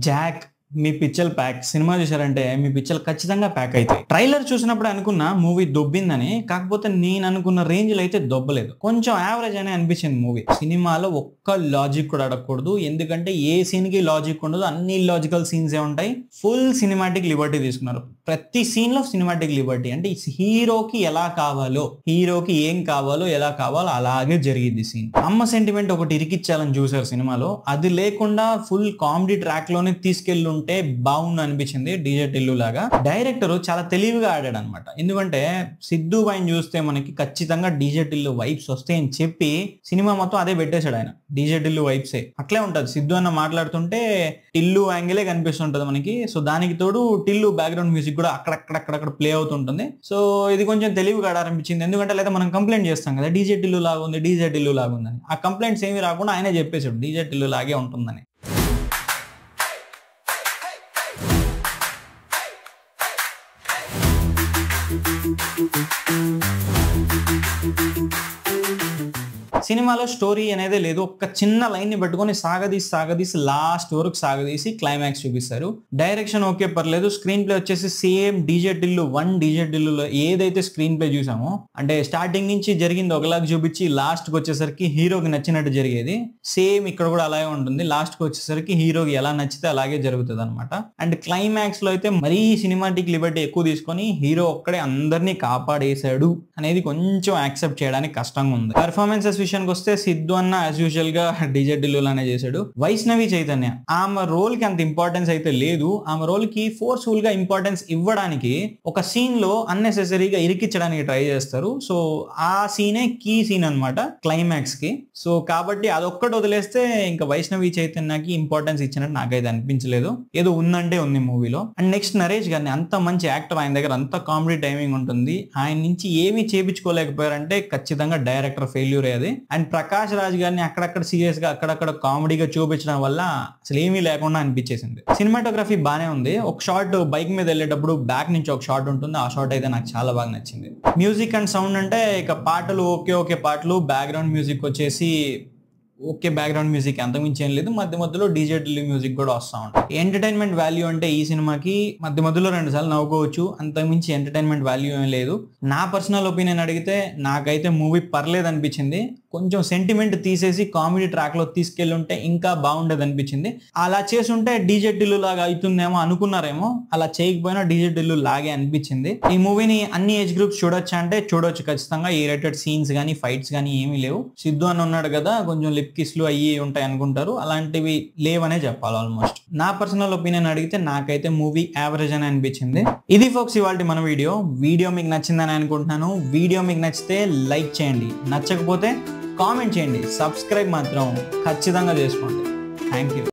Jack మీ పిచ్చల్ pack cinema చూసారంటే మీ పిచ్చల్ ఖచ్చితంగా pack అవుతాయి. ట్రైలర్ చూసినప్పుడు అనుకున్నా మూవీ దొబ్బిందని, కాకపోతే నేను అనుకున్న రేంజ్ లో అయితే దొబ్బలేదు. కొంచెం యావరేజ్ అనే అనిపించింది మూవీ. సినిమాలో ఒక్క లాజిక్ కూడా అడగకూడదు, ఎందుకంటే ఏ సీన్ కి లాజిక్ ఉండదు, అన్ని లాజికల్ సీన్స్ ఏ ఉంటాయి. ఫుల్ సినిమాటిక్ లిబర్టీ తీసుకున్నారు. ప్రతి సీన్ లో సినిమాటిక్ లిబర్టీ అంటే హీరోకి ఎలా కావాలో, హీరోకి ఏం కావాలో ఎలా కావాలో అలాగే జరిగింది సీన్. అమ్మ సెంటిమెంట్ ఒకటి ఇరికిచ్చాలని చూసారు సినిమాలో, అది లేకుండా ఫుల్ కామెడీ ట్రాక్ లోనే తీసుకెళ్ళి ఉంటే బాగుండు అనిపించింది. డీజే టిల్లు లాగా డైరెక్టర్ చాలా తెలివిగా ఆడాడు అనమాట. ఎందుకంటే సిద్ధు బాయ్ని చూస్తే మనకి ఖచ్చితంగా డీజే టిల్లు వైబ్స్ వస్తాయని చెప్పి సినిమా మొత్తం అదే పెట్టేశాడు ఆయన. డీజే టిల్లు వైబ్సే అట్లే ఉంటది. సిద్ధు అన్న మాట్లాడుతుంటే టిల్లు యాంగిలే కనిపిస్తుంటది మనకి. సో దానికి తోడు టిల్లు బ్యాక్గ్రౌండ్ మ్యూజిక్ కూడా అక్కడక్కడ ప్లే అవుతుంటుంది. సో ఇది కొంచెం తెలివిగా ఆడాలనిపించింది. ఎందుకంటే లేదా మనం కంప్లైంట్ చేస్తాం కదా, డీజే టిల్లు లాగా ఉంది, డీజే టిల్లు లాగా ఉందని. ఆ కంప్లైంట్స్ ఏమి రాకుండా ఆయనే చెప్పేశాడు డీజే టిల్లు లాగే ఉంటుందని. సినిమాలో స్టోరీ అనేది లేదు. ఒక చిన్న లైన్ ని పెట్టుకొని సాగదీసి లాస్ట్ వరకు సాగదీసి క్లైమాక్స్ చూపిస్తారు. డైరెక్షన్ ఓకే పర్లేదు. స్క్రీన్ ప్లే వచ్చేసి సేమ్ డీజే టిల్లు 1 డీజే టిల్లులో ఏదైతే స్క్రీన్ ప్లే చూసామో, అంటే స్టార్టింగ్ నుంచి జరిగింది ఒకలాగా చూపించి లాస్ట్ కి వచ్చేసరికి హీరోకి నచ్చినట్టు జరిగేది, సేమ్ ఇక్కడ కూడా అలాగే ఉంటుంది. లాస్ట్ కి వచ్చేసరికి హీరోకి ఎలా నచ్చితే అలాగే జరుగుతుంది అనమాట. అండ్ క్లైమాక్స్ లో అయితే మరీ సినిమాటిక్ లిబర్టీ ఎక్కువ తీసుకొని హీరో ఒక్కడే అందరినీ కాపాడేశాడు అనేది కొంచెం యాక్సెప్ట్ చేయడానికి కష్టంగా ఉంది. పర్ఫార్మెన్సెస్ విషయానికి వస్తే సిద్ధు అన్న యాజ్ యూజువల్ గా డీజే టిల్లు లానే చేశాడు. వైష్ణవి చైతన్య ఆమె రోల్ కి అంత ఇంపార్టెన్స్ అయితే లేదు. ఆమె రోల్ కి ఫోర్స్ఫుల్ గా ఇంపార్టెన్స్ ఇవ్వడానికి ఒక సీన్ లో అన్నెసెసరీగా ఇరికించడానికి ట్రై చేస్తారు. సో ఆ సీనే కీ సీన్ అనమాట క్లైమాక్స్ కి. సో కాబట్టి అదొక్కటి వదిలేస్తే ఇంకా వైష్ణవి చైతన్యకి ఇంపార్టెన్స్ ఇచ్చినట్టు నాకైతే అనిపించలేదు. ఏదో ఉందంటే ఉంది మూవీలో. అండ్ నెక్స్ట్ నరేష్ గారిని, అంత మంచి యాక్టర్, ఆయన దగ్గర అంత కామెడీ టైమింగ్ ఉంటుంది. ఆయన నుంచి ఏమీ చేపించుకోలేకపోయారంటే ఖచ్చితంగా డైరెక్టర్ ఫెయిల్యూర్ అయ్యేది. అండ్ ప్రకాష్ రాజ్ గారిని అక్కడక్కడ సీరియస్ గా అక్కడక్కడ కామెడీగా చూపించడం వల్ల అసలు ఏమీ లేకుండా అనిపించేసింది. సినిమాటోగ్రఫీ బానే ఉంది. ఒక షాట్ బైక్ మీద వెళ్ళేటప్పుడు బ్యాక్ నుంచి ఒక షాట్ ఉంటుంది, ఆ షాట్ అయితే నాకు చాలా బాగా నచ్చింది. మ్యూజిక్ అండ్ సౌండ్ అంటే ఇక పాటలు ఓకే పాటలు, బ్యాక్గ్రౌండ్ మ్యూజిక్ వచ్చేసి ఓకే బ్యాక్గ్రౌండ్ మ్యూజిక్, అంతకుమించి ఏం లేదు. మధ్యలో డీజే టిల్లు మ్యూజిక్ కూడా వస్తూ ఉంటుంది. ఎంటర్టైన్మెంట్ వాల్యూ అంటే ఈ సినిమాకి మధ్యలో 2 సార్లు నవ్వుకోవచ్చు, అంతకుమించి ఎంటర్టైన్మెంట్ వాల్యూ ఏం లేదు. నా పర్సనల్ ఒపీనియన్ అడిగితే నాకైతే మూవీ పర్లేదు అనిపించింది. కొంచెం సెంటిమెంట్ తీసేసి కామెడీ ట్రాక్ లో తీసుకెళ్ళి ఉంటే ఇంకా బాగుండేది అనిపించింది. అలా చేసుంటే డీజే టిల్లు లాగా అవుతుందేమో అనుకున్నారేమో, అలా చేయకపోయినా డీజే టిల్లు లాగే అనిపించింది. ఈ మూవీని అన్ని ఏజ్ గ్రూప్స్ చూడొచ్చా అంటే చూడొచ్చు ఖచ్చితంగా. ఈ రేటెడ్ సీన్స్ కానీ ఫైట్స్ కానీ ఏమీ లేవు. సిద్ధు అని ఉన్నాడు కదా, కొంచెం లిప్ కిస్లు అయ్యి ఉంటాయి అనుకుంటారు, అలాంటివి లేవనే చెప్పాలి. ఆల్మోస్ట్ నా పర్సనల్ ఒపీనియన్ అడిగితే నాకైతే మూవీ యావరేజ్ అని అనిపించింది. ఇది ఫోక్స్ ఇవాళ మన వీడియో మీకు నచ్చిందని అనుకుంటున్నాను. వీడియో మీకు నచ్చితే లైక్ చేయండి, నచ్చకపోతే కామెంట్ చేయండి, సబ్స్క్రైబ్ మాత్రం ఖచ్చితంగా చేసుకోండి. Thank you.